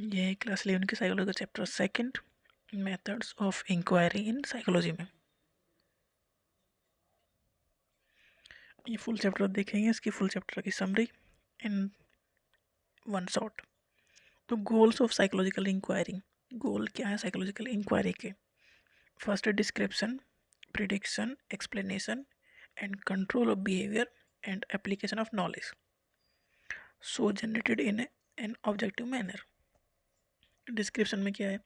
ये है क्लास 11 की साइकोलॉजी का chapter second, methods of inquiry in psychology में। ये फुल चैप्टर देखेंगे, इसकी फुल चैप्टर की समरी इन वन शॉट। तो goals of psychological inquiry, goal क्या है साइकोलॉजिकल इंक्वायरी के? फर्स्ट है description, prediction, explanation and control of behaviour and application of knowledge so generated in an objective manner. Description में क्या है?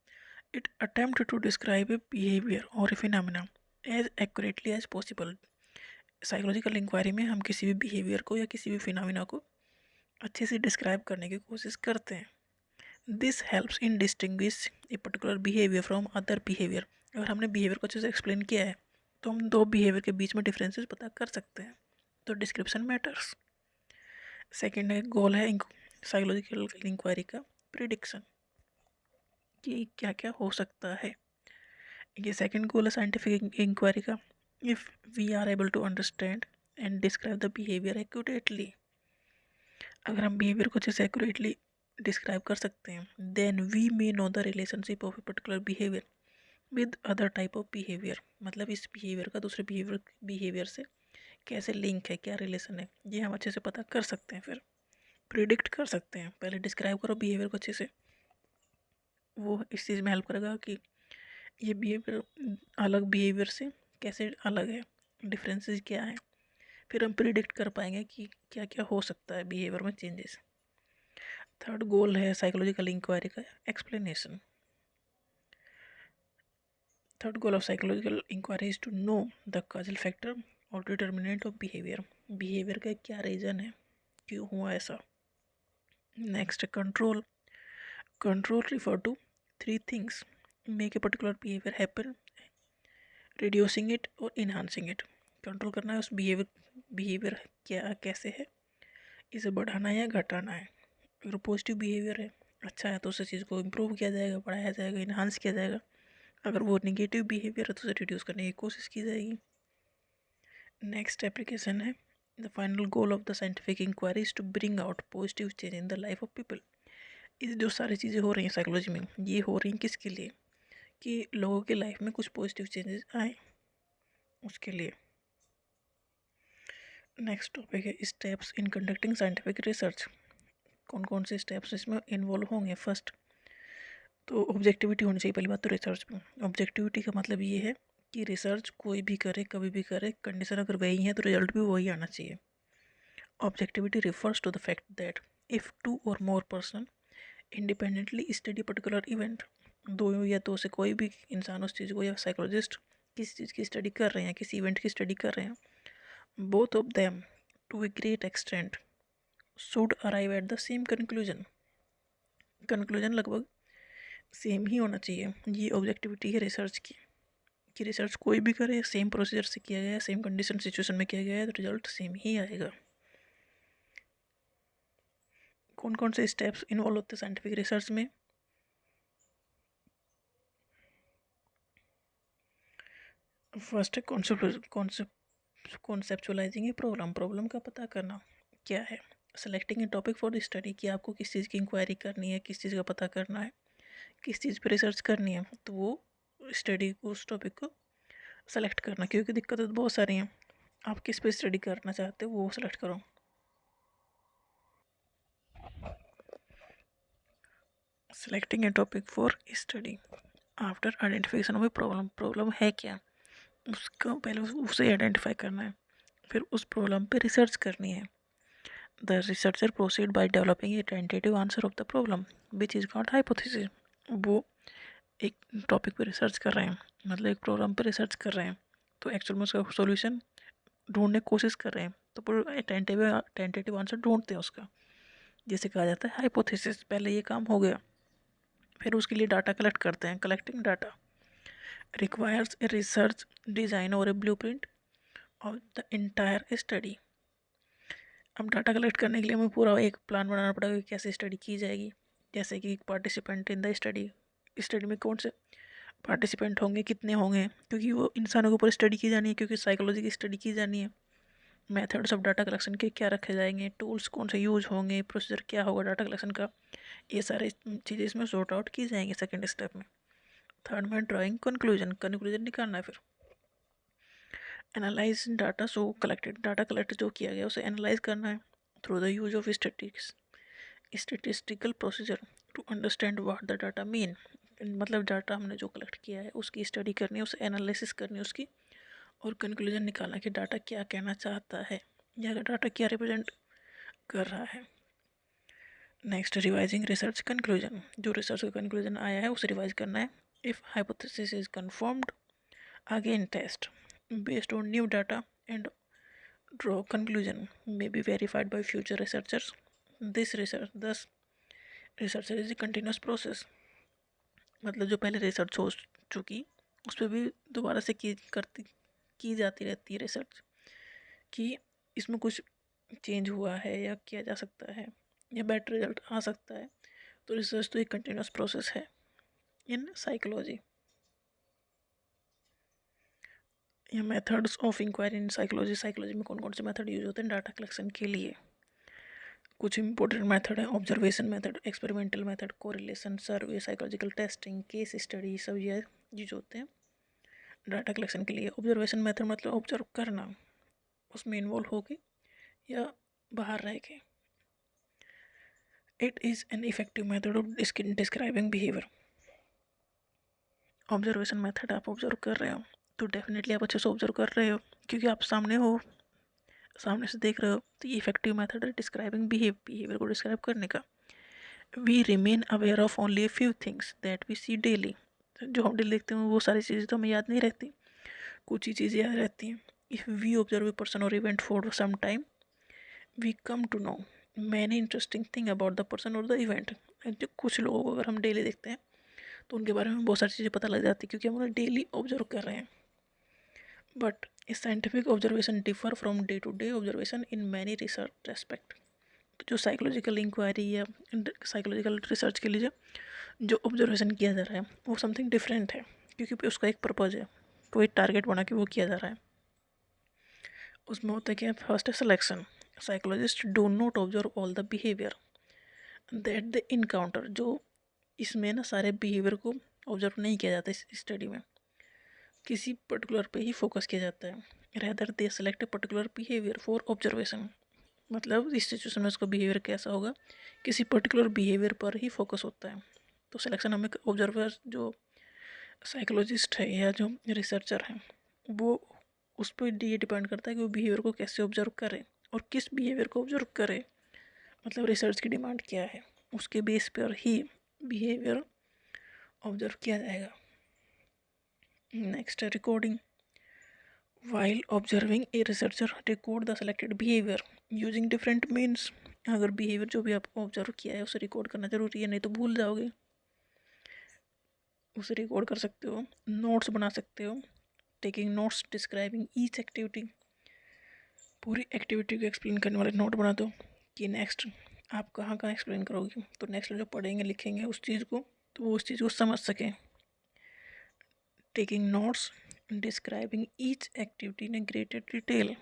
It attempt to describe a behaviour और a phenomena as accurately as possible. Psychological inquiry में हम किसी भी behaviour को या किसी भी फिनोमेना को अच्छे से डिस्क्राइब करने की कोशिश करते हैं। This helps in distinguish A particular behaviour from other behaviour. अगर हमने बिहेवियर को अच्छे से एक्सप्लेन किया है तो हम दो बिहेवियर के बीच में डिफरेंसेस पता कर सकते हैं। तो डिस्क्रिप्शन मैटर्स। सेकेंड है गोल है साइकोलॉजिकल इंक्वायरी का प्रिडिक्शन, कि क्या क्या हो सकता है। ये सेकेंड गोल है साइंटिफिक इंक्वायरी का, if we are able to understand and describe the behaviour accurately. अगर हम बिहेवियर को अच्छे से एक्यूरेटली डिस्क्राइब कर सकते हैं then we may know the relationship of a particular behaviour with other type of behaviour. मतलब इस बिहेवियर का दूसरे बिहेवियर से कैसे लिंक है, क्या रिलेशन है, ये हम अच्छे से पता कर सकते हैं। फिर प्रिडिक्ट कर सकते हैं, पहले डिस्क्राइब करो बिहेवियर को अच्छे से, वो इस चीज़ में हेल्प करेगा कि ये बिहेवियर अलग बिहेवियर से कैसे अलग है, डिफरेंसेस क्या है। फिर हम प्रिडिक्ट कर पाएंगे कि क्या क्या हो सकता है बिहेवियर में चेंजेस। थर्ड गोल है साइकोलॉजिकल इंक्वायरी का explanation. Third goal of psychological inquiry is to know the causal factor और डिटर्मिनेंट ऑफ बिहेवियर। बिहेवियर का क्या रीज़न है, क्यों हुआ ऐसा। Next control. Control refer to three things make a particular behaviour happen, reducing it और enhancing it. Control करना है उस बिहेवियर क्या कैसे है, इसे बढ़ाना है या घटाना है। अगर पॉजिटिव बिहेवियर है, अच्छा है, तो उस चीज़ को इम्प्रूव किया जाएगा, बढ़ाया जाएगा, इन्हांस किया जाएगा। अगर वो नेगेटिव बिहेवियर है तो उसे रिड्यूस करने की कोशिश की जाएगी। नेक्स्ट एप्लीकेशन है the final goal of the scientific inquiry is to bring out positive change in the life of people. ये जो सारी चीज़ें हो रही हैं साइकोलॉजी में, ये हो रही हैं किसके लिए? कि लोगों के लाइफ में कुछ पॉजिटिव चेंजेस आए, उसके लिए। नेक्स्ट टॉपिक है steps in conducting scientific research. कौन कौन से स्टेप्स इसमें इन्वॉल्व होंगे? फर्स्ट तो ऑब्जेक्टिविटी होनी चाहिए पहली बात तो रिसर्च में। ऑब्जेक्टिविटी का मतलब ये है कि रिसर्च कोई भी करे कभी भी करे, कंडीशन अगर वही है तो रिजल्ट भी वही आना चाहिए। Objectivity refers to the fact that if two or more person independently study particular event, दो या दो से कोई भी इंसान उस चीज़ को या साइकोलॉजिस्ट किसी चीज़ की स्टडी कर रहे हैं, किसी इवेंट की स्टडी कर रहे हैं, both of them to a great extent should arrive at the same conclusion. Conclusion लगभग सेम ही होना चाहिए। ये ऑब्जेक्टिविटी है रिसर्च की, कि रिसर्च कोई भी करे सेम प्रोसीजर से किया गया है, सेम कंडीशन सिचुएशन में किया गया है, तो रिजल्ट सेम ही आएगा। कौन कौन से स्टेप्स इन्वॉल्व होते हैं साइंटिफिक रिसर्च में? फर्स्ट है कॉन्सेप्चुअलाइजिंग ए प्रॉब्लम, प्रॉब्लम का पता करना क्या है। Selecting A topic for study, कि आपको किस चीज़ की इंक्वायरी करनी है, किस चीज़ का पता करना है, किस चीज़ पर रिसर्च करनी है, तो वो स्टडी को उस टॉपिक को सेलेक्ट करना। क्योंकि दिक्कतें तो बहुत सारी हैं, आप किस पे स्टडी करना चाहते हो वो सेलेक्ट करो। Selecting A topic for study after identification of a problem, problem है क्या उसका पहले उसे आइडेंटिफाई करना है, फिर उस प्रॉब्लम पे रिसर्च करनी है। The researcher proceed by developing a tentative answer of the problem which is called hypothesis. वो एक टॉपिक पे रिसर्च कर रहे हैं, मतलब एक प्रॉब्लम पे रिसर्च कर रहे हैं, तो एक्चुअल में उसका सॉल्यूशन ढूंढने की कोशिश कर रहे हैं, तो पूरा टेंटेटिव आंसर ढूंढते हैं उसका, जिसे कहा जाता है हाइपोथेसिस। पहले ये काम हो गया, फिर उसके लिए डाटा कलेक्ट करते हैं। Collecting data requires a research design और a blueprint of the entire study. अब डाटा कलेक्ट करने के लिए हमें पूरा एक प्लान बनाना पड़ेगा कि कैसे स्टडी की जाएगी। जैसे कि participant in the study, study में कौन से पार्टिसिपेंट होंगे, कितने होंगे, क्योंकि वो इंसानों के ऊपर स्टडी की जानी है, क्योंकि साइकोलॉजी की स्टडी की जानी है। मेथड्स ऑफ डाटा कलेक्शन के क्या रखे जाएंगे, टूल्स कौन से यूज होंगे, प्रोसीजर क्या होगा डाटा कलेक्शन का, ये सारी चीज़ें इसमें सॉर्ट आउट की जाएंगी सेकेंड स्टेप में। थर्ड में ड्राइंग कंक्लूजन निकालना है। फिर analyse data so collected, data collect जो किया गया उसे एनालाइज करना है through the use of statistical procedure to understand what the data mean. मतलब डाटा हमने जो कलेक्ट किया है उसकी स्टडी करनी है, उसे एनालिसिस करनी है उसकी, और कंक्लूजन निकालना कि डाटा क्या कहना चाहता है या डाटा क्या रिप्रेजेंट कर रहा है। नेक्स्ट रिवाइजिंग रिसर्च कंक्लूजन, जो रिसर्च का कंक्लूजन आया है उसे रिवाइज करना है। If hypothesis is confirmed, again test based on new data and draw conclusion may be verified by future researchers. Thus researcher is a continuous process। मतलब जो पहले रिसर्च हो चुकी उस पर भी दोबारा से की जाती रहती है रिसर्च कि इसमें कुछ चेंज हुआ है या किया जा सकता है या बेटर रिजल्ट आ सकता है। तो रिसर्च तो एक कंटिन्यूस प्रोसेस है इन साइकोलॉजी। या methods of inquiry in psychology में कौन कौन से मेथड यूज होते हैं डाटा कलेक्शन के लिए। कुछ इंपॉर्टेंट मेथड है, observation method, experimental method, correlation, survey, psychological testing, case study, सब ये यूज होते हैं डाटा कलेक्शन के लिए। ऑब्जर्वेशन मेथड मतलब ऑब्जर्व करना, उसमें इन्वॉल्व होके या बाहर रह के। It is an effective method of describing behaviour. Observation method आप ऑब्जर्व कर रहे हो तो डेफिनेटली आप अच्छे से ऑब्जर्व कर रहे हो क्योंकि आप सामने हो, सामने से देख रहे हो, तो ये इफेक्टिव मेथड है डिस्क्राइबिंग बिहेवियर को डिस्क्राइब करने का। We remain aware of only a few things that we see daily. जो हम डेली देखते हैं वो सारी चीज़ें तो हमें याद नहीं रहती, कुछ ही चीज़ें याद रहती हैं। If we observe a person or event for some time we come to know many interesting thing about the person or the event. जो कुछ लोगों को अगर हम डेली देखते हैं तो उनके बारे में बहुत सारी चीज़ें पता लग जाती है क्योंकि हम उन्हें डेली ऑब्जर्व कर रहे हैं। But scientific observation differ from day to day observation in many research aspect. जो साइकोलॉजिकल इंक्वायरी या साइकोलॉजिकल रिसर्च के लिए जो ऑब्जर्वेशन किया जा रहा है वो समथिंग डिफरेंट है क्योंकि उसका एक पर्पज़ है, कोई टारगेट बना के वो किया जा रहा है। उसमें होता है कि फर्स्ट है selection. Psychologist do not observe all the behaviour that they encounter. जो इसमें ना सारे बिहेवियर को ऑब्जर्व नहीं किया जाता इस स्टडी में, किसी पर्टिकुलर पे ही फोकस किया जाता है। Rather they select A particular behaviour for observation. मतलब इस सिचुएशन में उसका बिहेवियर कैसा होगा, किसी पर्टिकुलर बिहेवियर पर ही फोकस होता है। तो सिलेक्शन हमें ऑब्जर्वर जो साइकोलॉजिस्ट है या जो रिसर्चर है वो उस पर ये डिपेंड करता है कि वो बिहेवियर को कैसे ऑब्जर्व करे और किस बिहेवियर को ऑब्जर्व करे। मतलब रिसर्च की डिमांड क्या है उसके बेस पर ही बिहेवियर ऑब्जर्व किया जाएगा। नेक्स्ट है recording. While observing, a researcher record the selected behavior using different means। अगर बिहेवियर जो भी आपको ऑब्जर्व किया है उसे रिकॉर्ड करना जरूरी है, नहीं तो भूल जाओगे। उसे रिकॉर्ड कर सकते हो, नोट्स बना सकते हो, taking notes describing each activity. पूरी एक्टिविटी को एक्सप्लेन करने वाले नोट बना दो कि नेक्स्ट आप कहाँ कहाँ एक्सप्लेन करोगे, तो नेक्स्ट जो पढ़ेंगे लिखेंगे उस चीज़ को तो वो उस चीज़ को समझ सकें। Taking notes describing each activity in greater detail.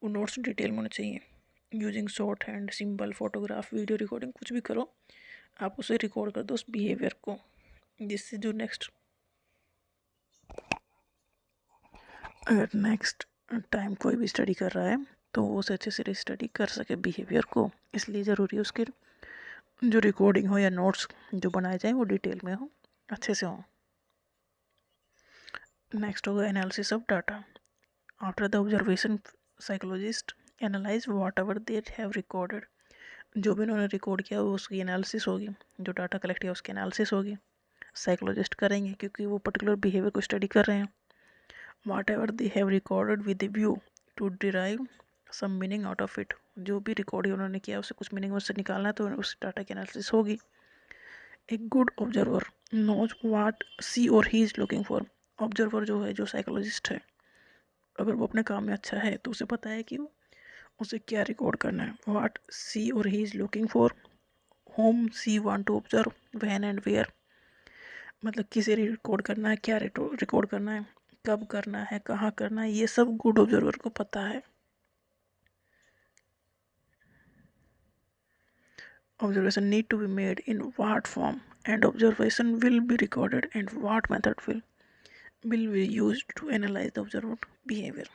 वो नोट्स डिटेल में होने चाहिए। Using short hand, symbol, photograph, video recording, कुछ भी करो आप उसे रिकॉर्ड कर दो उस बिहेवियर को, जिससे जो नेक्स्ट अगर नेक्स्ट टाइम कोई भी स्टडी कर रहा है तो वो उसे अच्छे से स्टडी कर सके बिहेवियर को। इसलिए ज़रूरी है उसके जो रिकॉर्डिंग हो या नोट्स जो बनाए जाए वो डिटेल में हो, अच्छे से हो। नेक्स्ट होगा analysis of data. After the observation psychologist analyse what ever they have recorded. जो भी उन्होंने रिकॉर्ड किया वो उसकी एनालिसिस होगी, जो डाटा कलेक्ट किया उसकी एनालिसिस होगी, साइकोलॉजिस्ट करेंगे क्योंकि वो पर्टिकुलर बिहेवियर को स्टडी कर रहे हैं। Whatever they have recorded with the view to derive some meaning out of it. जो भी रिकॉर्ड उन्होंने किया उसे कुछ मीनिंग उससे निकालना है तो उस डाटा की एनालिसिस होगी। A good observer knows what सी और he is looking for. Observer जो है, जो साइकोलॉजिस्ट है, अगर वो अपने काम में अच्छा है तो उसे पता है कि उसे क्या रिकॉर्ड करना है। वाट सी और he is looking for, whom she want to observe, when and where. मतलब किसे रिकॉर्ड करना है, क्या रिकॉर्ड करना है, कब करना है, कहाँ करना है, ये सब गुड ऑब्जर्वर को पता है। Observation need to be made in what form, and observation will be recorded, and what method will be used to analyze the observed behavior.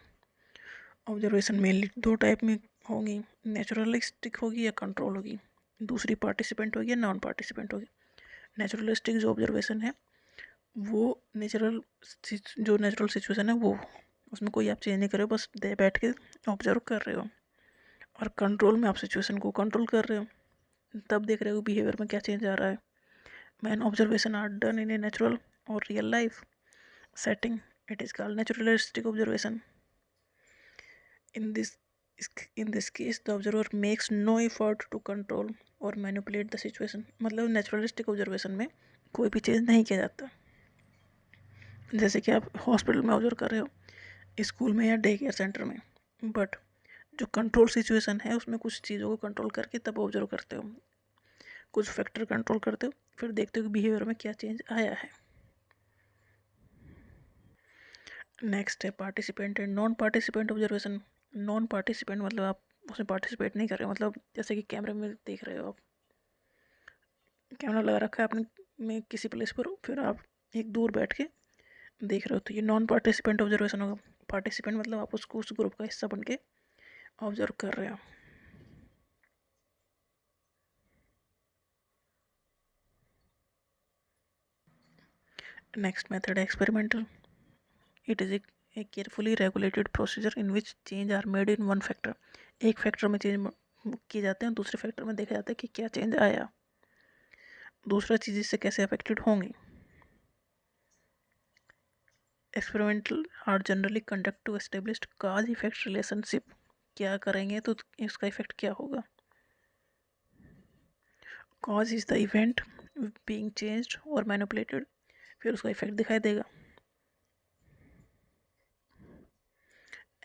Observation mainly दो टाइप में होगी, नेचुरलिस्टिक होगी या कंट्रोल होगी, दूसरी पार्टिसिपेंट होगी या नॉन पार्टिसिपेंट होगी। नेचुरलिस्टिक जो ऑब्जर्वेशन है वो जो नेचुरल सिचुएशन है वो उसमें कोई आप चेंज नहीं कर रहे हो, बस दे बैठ के ऑब्जर्व कर रहे हो। और कंट्रोल में आप सिचुएशन को कंट्रोल कर रहे हो, तब देख रहे हो बिहेवियर में क्या चेंज आ रहा है। Main observation are done in a natural or real life setting, it is called naturalistic observation. In this case the observer makes no effort to control or manipulate the situation. मतलब naturalistic observation में कोई भी चीज़ नहीं किया जाता। जैसे कि आप हॉस्पिटल में ऑब्जर्व कर रहे हो, स्कूल में या डे केयर सेंटर में, बट जो कंट्रोल सिचुएशन है उसमें कुछ चीज़ों को कंट्रोल करके तब ऑब्जर्व करते हो, कुछ फैक्टर कंट्रोल करते हो, फिर देखते हो कि बिहेवियर में क्या चेंज आया है। नेक्स्ट है participant and non participant observation. Non participant मतलब आप उसमें पार्टिसिपेट नहीं कर रहे हो, मतलब जैसे कि कैमरे में देख रहे हो, आप कैमरा लगा रखा है आपने में किसी प्लेस पर, फिर आप एक दूर बैठ के देख रहे हो, तो ये नॉन पार्टिसिपेंट ऑब्जर्वेशन होगा। पार्टिसिपेंट मतलब आप उसको उस ग्रुप का हिस्सा बन के ऑब्जर्व कर रहे हो। नेक्स्ट मेथड है experimental. It is a carefully regulated procedure in which change are made in one factor. एक फैक्टर में चेंज किए जाते हैं, दूसरे फैक्टर में देखा जाता है कि क्या चेंज आया, दूसरा चीज़ इससे कैसे अफेक्टेड होंगी। Experimental are generally conduct to establish cause effect relationship. क्या करेंगे तो इसका इफेक्ट क्या होगा। Cause is the event being changed और मैनिपुलेटेड, फिर उसका इफेक्ट दिखाई देगा।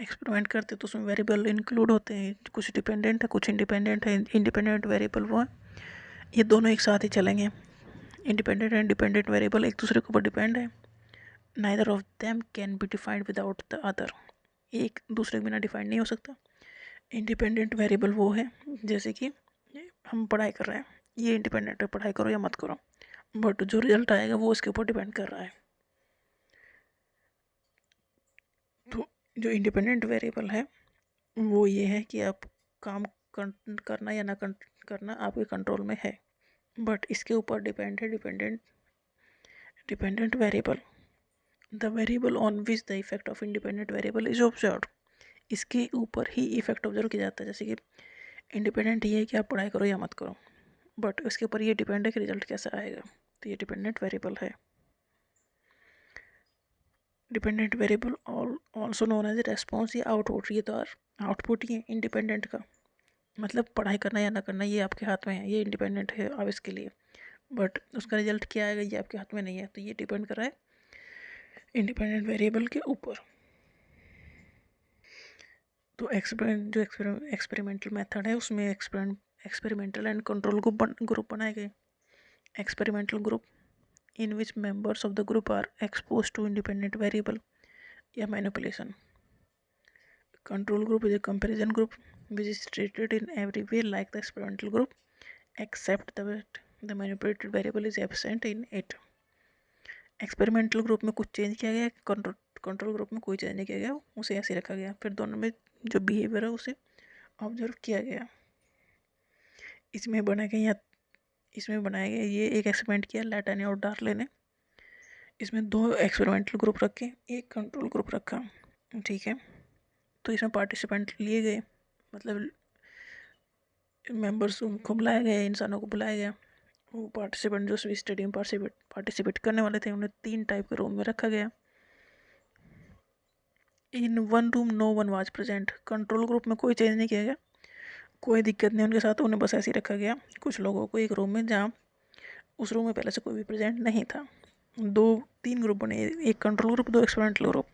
एक्सपेरिमेंट करते तो उसमें वेरिएबल इंक्लूड होते हैं, कुछ डिपेंडेंट है कुछ इंडिपेंडेंट है। इंडिपेंडेंट वेरिएबल वो है, ये दोनों एक साथ ही चलेंगे। इंडिपेंडेंट एंड डिपेंडेंट वेरिएबल एक दूसरे के ऊपर डिपेंड है। Neither of them can be defined without the other, एक दूसरे के बिना डिफाइंड नहीं हो सकता। इंडिपेंडेंट वेरिएबल वो है जैसे कि हम पढ़ाई कर रहे हैं, ये इंडिपेंडेंट है, पढ़ाई करो या मत करो, बट जो रिजल्ट आएगा वो उसके ऊपर डिपेंड कर रहा है। तो जो इंडिपेंडेंट वेरिएबल है वो ये है कि आप काम करना या ना करना आपके कंट्रोल में है, बट इसके ऊपर डिपेंड है dependent variable. The variable on which the effect of independent variable is observed, इसके ऊपर ही इफेक्ट ऑब्जर्व किया जाता है। जैसे कि इंडिपेंडेंट ये है कि आप पढ़ाई करो या मत करो, बट इसके ऊपर ये डिपेंड है कि रिजल्ट कैसा आएगा, तो ये डिपेंडेंट वेरिएबल है। Dependent variable also known as response या आउटपुट, ये तो आउटपुट ही है इंडिपेंडेंट का, मतलब पढ़ाई करना या ना करना ये आपके हाथ में है, ये इंडिपेंडेंट है आप इसके लिए, बट उसका रिजल्ट क्या आएगा ये आपके हाथ में नहीं है, तो ये डिपेंड कर रहा है इंडिपेंडेंट वेरिएबल के ऊपर। तो एक्सपेरिमेंटल मेथड है उसमें एक्सपेरिमेंटल एंड कंट्रोल ग्रुप बनाए गए। Experimental group in which members of the group are expose to independent variable या manipulation. Control group is a comparison group which is treated in every way like the experimental group except that the manipulated variable is absent in it. Experimental group में कुछ change किया गया, control group में कोई change नहीं किया गया, उसे ऐसे रखा गया, फिर दोनों में जो बिहेवियर है उसे ऑब्जर्व किया गया। इसमें बनाया गया ये एक एक्सपेरिमेंट किया लैटाने और डार्ले ने, इसमें दो एक्सपेरिमेंटल ग्रुप रखे, एक कंट्रोल ग्रुप रखा, ठीक है। तो इसमें पार्टिसिपेंट लिए गए, मतलब मेंबर्स को बुलाया गया, इंसानों को बुलाया गया, वो पार्टिसिपेंट जो स्टेडियम पार्टिसिपेट करने वाले थे उन्हें 3 टाइप के रूम में रखा गया। In one room no one was present, control group में कोई चेंज नहीं किया गया, कोई दिक्कत नहीं उनके साथ, उन्हें बस ऐसे ही रखा गया कुछ लोगों को एक रूम में जहाँ उस रूम में पहले से कोई भी प्रेजेंट नहीं था। 3 ग्रुप बने, एक control group 2 experimental group.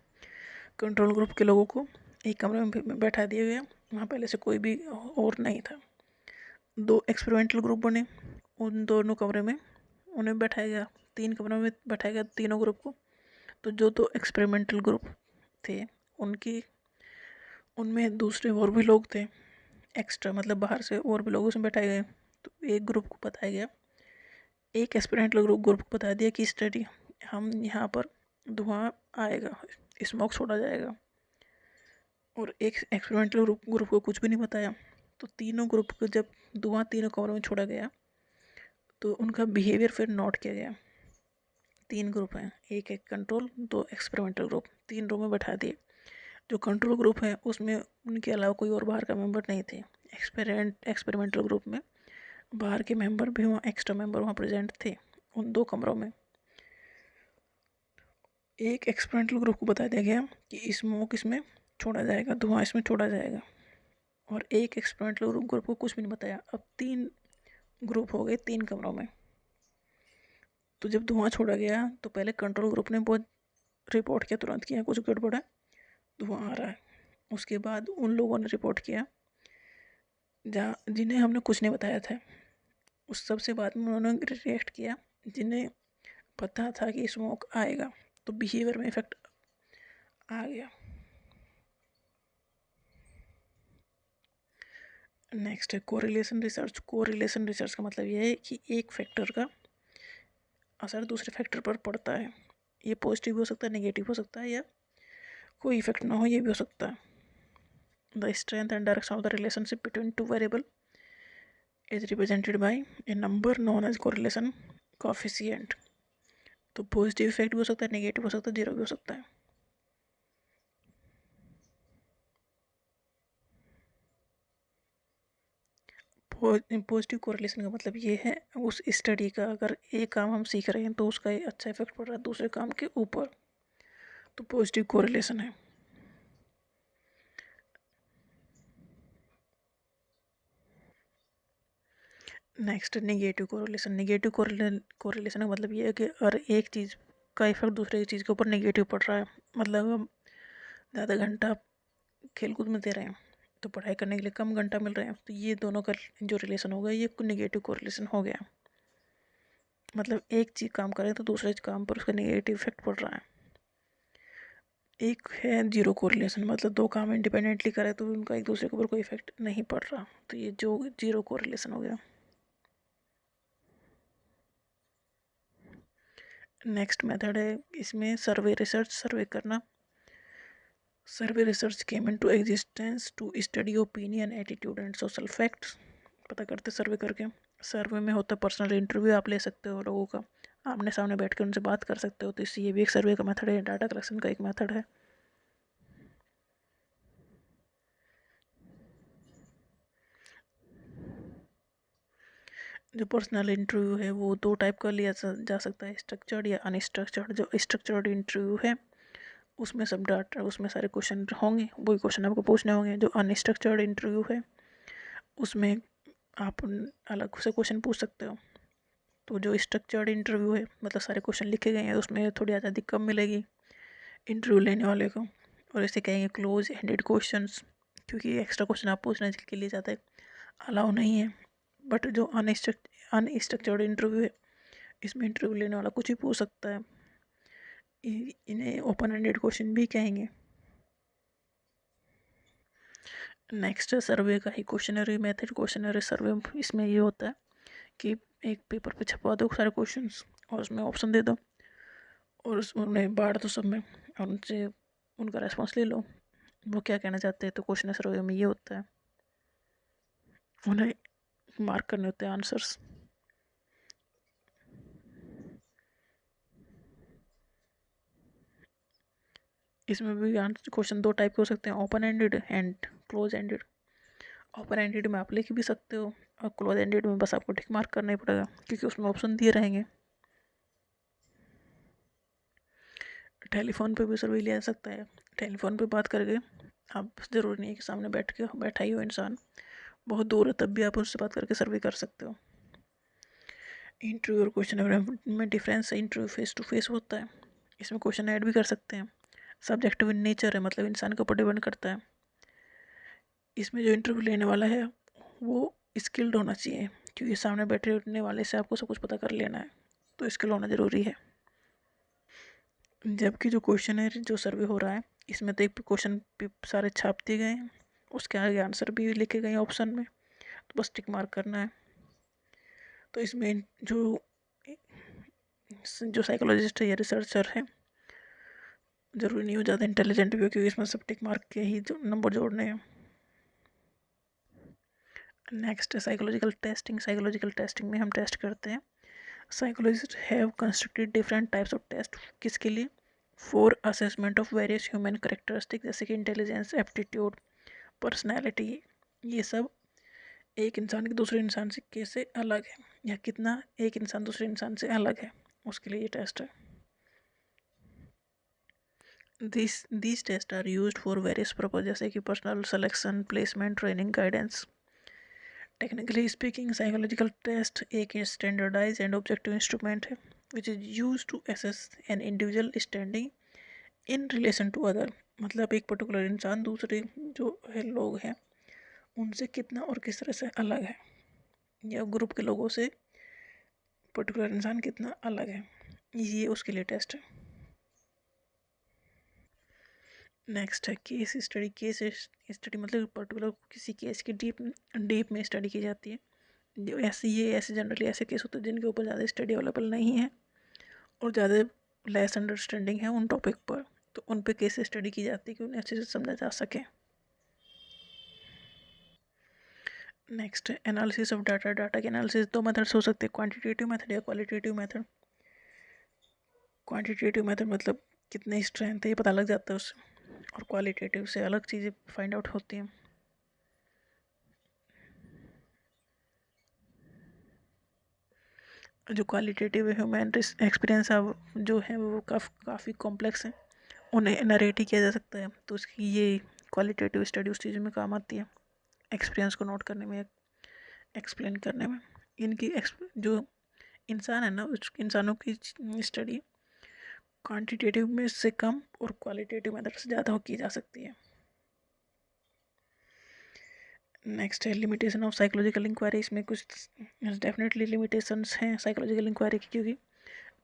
Control group के लोगों को एक कमरे में बैठा दिया गया, वहाँ पहले से कोई भी और नहीं था। 2 एक्सपेरिमेंटल ग्रुप बने, उन दोनों कमरे में उन्हें बैठाया गया, 3 कमरों में बैठाया गया तीनों ग्रुप को। तो जो 2 एक्सपेरिमेंटल ग्रुप थे उनमें दूसरे और भी लोग थे एक्स्ट्रा, मतलब बाहर से और भी लोग उसमें बैठाए गए। तो एक ग्रुप को बताया गया, एक एक्सपेरिमेंटल ग्रुप को बता दिया कि स्टडी हम यहाँ पर धुआं आएगा, स्मोक छोड़ा जाएगा, और एक एक्सपेरिमेंटल ग्रुप को कुछ भी नहीं बताया। तो तीनों ग्रुप को जब धुआं तीनों कमरों में छोड़ा गया तो उनका बिहेवियर फिर नोट किया गया। 3 ग्रुप हैं, एक कंट्रोल, 2 एक्सपेरिमेंटल ग्रुप, 3 रूम में बैठा दिए। जो कंट्रोल ग्रुप है उसमें उनके अलावा कोई और बाहर का मेंबर नहीं थे। एक्सपेरिमेंटल ग्रुप में बाहर के मेंबर भी वहाँ, एक्स्ट्रा मेंबर वहाँ प्रेजेंट थे उन 2 कमरों में। एक एक्सपेरिमेंटल ग्रुप को बता दिया गया कि स्मोक इसमें छोड़ा जाएगा, धुआं इसमें छोड़ा जाएगा, और एक एक्सपेरिमेंटल ग्रुप को कुछ भी नहीं बताया। अब 3 ग्रुप हो गए 3 कमरों में। तो जब धुआं छोड़ा गया तो पहले कंट्रोल ग्रुप ने बहुत रिपोर्ट किया, तुरंत किया कुछ गड़बड़ है, धुआं आ रहा है। उसके बाद उन लोगों ने रिपोर्ट किया जिन्हें हमने कुछ नहीं बताया था। उस सबसे बाद में उन्होंने रिएक्ट किया जिन्हें पता था कि स्मोक आएगा, तो बिहेवियर में इफेक्ट आ गया। नेक्स्ट है कोरिलेशन रिसर्च। कोरिलेशन रिसर्च का मतलब यह है कि एक फैक्टर का असर दूसरे फैक्टर पर पड़ता है। ये पॉजिटिव हो सकता है, नेगेटिव हो सकता है, या कोई इफेक्ट ना हो, ये भी हो सकता है। The strength and direction of the relationship between 2 variable is represented by a number known as correlation coefficient. तो पॉजिटिव इफेक्ट भी हो सकता है, नेगेटिव हो सकता है, जीरो भी हो सकता है। पॉजिटिव कोरिलेशन का मतलब ये है उस स्टडी का अगर एक काम हम सीख रहे हैं तो उसका अच्छा इफेक्ट पड़ रहा है दूसरे काम के ऊपर, तो पॉजिटिव कोरिलेशन है। Next negative correlation. Negative correlation का मतलब ये है कि अगर एक चीज़ का इफेक्ट दूसरे चीज़ के ऊपर नेगेटिव पड़ रहा है, मतलब हम ज़्यादा घंटा खेलकूद में दे रहे हैं तो पढ़ाई करने के लिए कम घंटा मिल रहे हैं, तो ये दोनों का जो रिलेशन होगा ये नेगेटिव कोरिलेशन हो गया। मतलब एक चीज़ काम कर रहे हैं तो दूसरे काम पर उसका नेगेटिव इफेक्ट पड़ रहा है। एक है जीरो कोरिलेशन, मतलब 2 काम इंडिपेंडेंटली करे तो उनका एक दूसरे के ऊपर कोई इफेक्ट नहीं पड़ रहा, तो ये जो जीरो कोरिलेशन हो गया। नेक्स्ट मेथड है इसमें सर्वे रिसर्च, सर्वे करना। Survey research came into existence to study opinion, attitude and social facts. पता करते सर्वे करके। सर्वे में होता है पर्सनल इंटरव्यू, आप ले सकते हो लोगों का, आमने सामने बैठ कर उनसे बात कर सकते हो, तो इससे ये भी एक सर्वे का मेथड है, डाटा कलेक्शन का एक मेथड है। जो पर्सनल इंटरव्यू है वो 2 टाइप का लिया जा सकता है, स्ट्रक्चर्ड या अनस्ट्रक्चर्ड। जो स्ट्रक्चर्ड इंटरव्यू है उसमें सब डाटा, उसमें सारे क्वेश्चन होंगे, वही क्वेश्चन आपको पूछने होंगे। जो अनस्ट्रक्चर्ड इंटरव्यू है उसमें आप अलग से क्वेश्चन पूछ सकते हो। तो जो स्ट्रक्चर्ड इंटरव्यू है मतलब सारे क्वेश्चन लिखे गए हैं, उसमें थोड़ी आज़ादी कम मिलेगी इंटरव्यू लेने वाले को, और इसे कहेंगे क्लोज एंडेड क्वेश्चंस, क्योंकि एक्स्ट्रा क्वेश्चन आप पूछने के लिए ज़्यादा अलाउ नहीं है। बट जो अनस्ट्रक्चर्ड इंटरव्यू है इसमें इंटरव्यू लेने वाला कुछ भी पूछ सकता है, इन्हें ओपन एंडेड क्वेश्चन भी कहेंगे। नेक्स्ट सर्वे का ही क्वेश्चनरी मेथड। क्वेश्चनरी सर्वे इसमें ये होता है कि एक पेपर पे छपवा दो सारे क्वेश्चंस और उसमें ऑप्शन दे दो और उन्हें बांट दो सब में, और उनसे उनका रेस्पॉन्स ले लो वो क्या कहना चाहते हैं। तो क्वेश्चन सर्वे में ये होता है, उन्हें मार्क करने होते हैं आंसर्स। इसमें भी क्वेश्चन 2 टाइप के हो सकते हैं, open ended and close ended. Open ended में आप लिख भी सकते हो और क्लोज एंडेड में बस आपको टिक मार्क करना ही पड़ेगा क्योंकि उसमें ऑप्शन दिए रहेंगे। टेलीफोन पे भी सर्वे लिया जा सकता है। टेलीफोन पे बात करके आप, ज़रूरी नहीं है कि सामने बैठा ही हो इंसान, बहुत दूर है तब भी आप उससे बात करके सर्वे कर सकते हो। इंटरव्यू और क्वेश्चन में डिफरेंस है, इंटरव्यू फेस टू फेस होता है, इसमें क्वेश्चन ऐड भी कर सकते हैं। सब्जेक्टिव इन नेचर है, मतलब इंसान के ऊपर डिपेंड करता है। इसमें जो इंटरव्यू लेने वाला है वो स्किल्ड होना चाहिए, क्योंकि सामने बैठने वाले से आपको सब कुछ पता कर लेना है, तो स्किल होना ज़रूरी है। जबकि जो क्वेश्चन है जो सर्वे हो रहा है इसमें तो एक क्वेश्चन सारे छाप दिए गए हैं, उसके आगे आंसर भी लिखे गए हैं ऑप्शन में, तो बस टिक मार्क करना है। तो इसमें जो साइकोलॉजिस्ट है या रिसर्चर है, ज़रूरी नहीं हो ज़्यादा इंटेलिजेंट भी हो, क्योंकि इसमें सब टिक मार्क के ही जो नंबर जोड़ने हैं। नेक्स्ट है साइकोलॉजिकल टेस्टिंग। साइकोलॉजिकल टेस्टिंग में हम टेस्ट करते हैं। Psychologist have constructed different types of test. किसके लिए? For assessment of various human characteristic, जैसे कि इंटेलिजेंस, एप्टीट्यूड, पर्सनैलिटी। ये सब एक इंसान के दूसरे इंसान से कैसे अलग है, या कितना एक इंसान दूसरे इंसान से अलग है, उसके लिए ये टेस्ट है। These tests are used for various purposes, जैसे कि personal selection, placement, training, guidance. Technically speaking, psychological test एक स्टैंडर्डाइज एंड ऑब्जेक्टिव इंस्ट्रूमेंट है which is use to assess an individual standing in relation to other. मतलब एक particular इंसान दूसरे जो है लोग हैं उनसे कितना और किस तरह से अलग है, या ग्रुप के लोगों से पर्टिकुलर इंसान कितना अलग है, ये उसके लिए टेस्ट है। नेक्स्ट है केस स्टडी। केस स्टडी मतलब पर्टिकुलर किसी केस की डीप में स्टडी की जाती है। जो ऐसे जनरली ऐसे केस होते हैं जिनके ऊपर ज़्यादा स्टडी अवेलेबल नहीं है और ज़्यादा लेस अंडरस्टैंडिंग है उन टॉपिक पर, तो उन पे केस स्टडी की जाती है कि उन्हें अच्छे से समझा जा सके। नेक्स्ट है एनालिसिस ऑफ डाटा। डाटा के एनालिसिस दो मेथड्स हो सकते हैं, क्वांटिटेटिव मेथड या क्वालिटेटिव मेथड। क्वांटिटेटिव मेथड मतलब कितनी स्ट्रेंथ है ये पता लग जाता है उससे, और क्वालिटेटिव से अलग चीज़ें फाइंड आउट होती हैं। जो क्वालिटेटिव ह्यूमन एक्सपीरियंस है जो है वो काफ़ी कॉम्प्लेक्स है, उन्हें नरेट ही किया जा सकता है, तो उसकी ये क्वालिटेटिव स्टडी उस चीज़ में काम आती है, एक्सपीरियंस को नोट करने में, एक्सप्लेन करने में। इनकी जो इंसान है ना, उस इंसानों की स्टडी क्वांटिटेटिव में से कम और क्वालिटेटिव मेथड से ज़्यादा की जा सकती है। नेक्स्ट है लिमिटेशन ऑफ साइकोलॉजिकल इंक्वायरी। इसमें कुछ डेफिनेटली लिमिटेशंस हैं साइकोलॉजिकल इंक्वायरी की, क्योंकि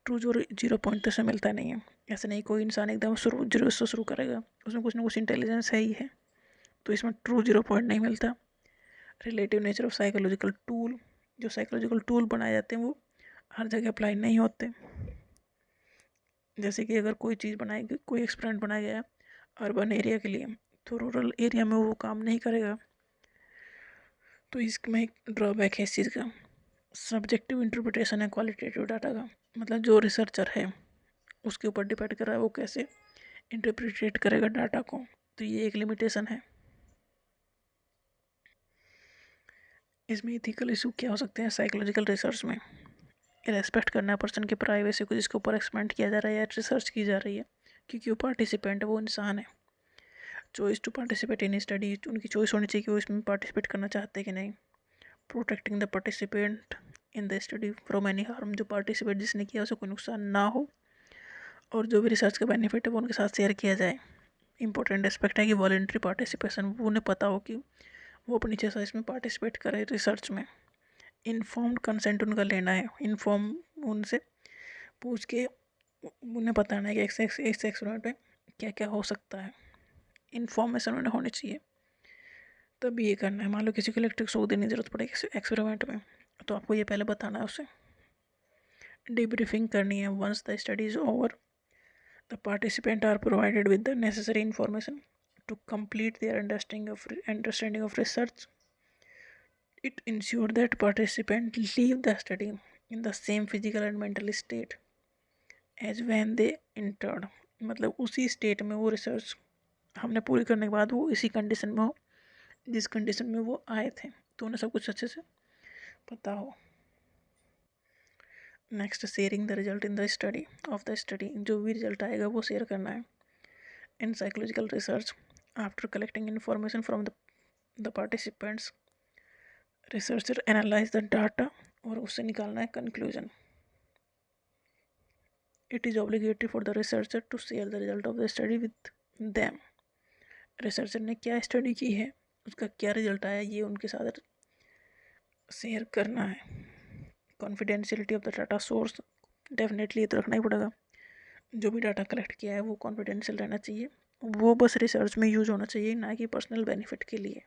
ट्रू जो 0 पॉइंट तो से मिलता नहीं है। ऐसे नहीं कोई इंसान एकदम जीरो से शुरू करेगा, उसमें कुछ ना कुछ इंटेलिजेंस है ही है, तो इसमें ट्रू 0 पॉइंट नहीं मिलता। Relative nature of psychological tool. जो साइकोलॉजिकल टूल बनाए जाते हैं वो हर जगह अप्लाई नहीं होते। जैसे कि अगर कोई चीज़ बनाई गई, कोई एक्सपेरिमेंट बनाया गया अर्बन एरिया के लिए, तो रूरल एरिया में वो काम नहीं करेगा, तो इसमें एक ड्रॉबैक है इस चीज़ का। सब्जेक्टिव इंटरप्रिटेशन है क्वालिटेटिव डाटा का, मतलब जो रिसर्चर है उसके ऊपर डिपेंड कर रहा है वो कैसे इंटरप्रिटेट करेगा डाटा को, तो ये एक लिमिटेशन है। इसमें इथिकल इशू क्या हो सकते हैं साइकोलॉजिकल रिसर्च में? रेस्पेक्ट करना है पर्सन की प्राइवेसी को जिसके ऊपर एक्सपेरिमेंट किया जा रहा है या रिसर्च की जा रही है, क्योंकि वो पार्टिसिपेंट है, वो इंसान है। Choice to participate in study, उनकी चॉइस होनी चाहिए कि वो इसमें पार्टिसिपेट करना चाहते हैं कि नहीं। Protecting the participant in the study from any harm, जो पार्टिसिपेट जिसने किया उसे कोई नुकसान ना हो, और जो भी रिसर्च का बेनिफिट है वो उनके साथ शेयर किया जाए। इंपॉर्टेंट एस्पेक्ट है कि वॉलेंट्री पार्टिसिपेशन, वो उन्हें पता हो कि वो अपनी इच्छा से इसमें पार्टिसिपेट करे रिसर्च में। इन्फॉर्म्ड कंसेंट उनका लेना है, इन्फॉर्म उनसे पूछ के उन्हें बताना है कि इस एक्सपेरिमेंट में क्या क्या हो सकता है, इन्फॉर्मेशन उन्हें होनी चाहिए, तब ये करना है। मान लो किसी को इलेक्ट्रिक शॉक देने की जरूरत पड़ेगी एक्सपेरिमेंट में, तो आपको ये पहले बताना है उसे। डीब्रीफिंग करनी है। Once the study is over the participant are provided with the necessary information to complete their understanding of research. It ensures that participants leave the study in the same physical and mental state as when they entered. मतलब उसी state में वो research हमने पूरी करने के बाद वो इसी कंडीशन में हो जिस कंडीशन में वो आए थे, तो उन्हें सब कुछ अच्छे से पता हो। Next sharing the result in the study of the study, जो भी रिजल्ट आएगा वो शेयर करना है। In psychological research after collecting information from the participants, researcher analyse the data और उससे निकालना है conclusion. It is obligatory for the researcher to share the result of the study with them. Researcher ने क्या study की है, उसका क्या रिजल्ट आया, ये उनके साथ शेयर करना है। Confidentiality of the data source, definitely ये तो रखना ही पड़ेगा, जो भी डाटा कलेक्ट किया है वो कॉन्फिडेंशियल रहना चाहिए, वो बस रिसर्च में यूज होना चाहिए, ना कि पर्सनल बेनिफिट के लिए।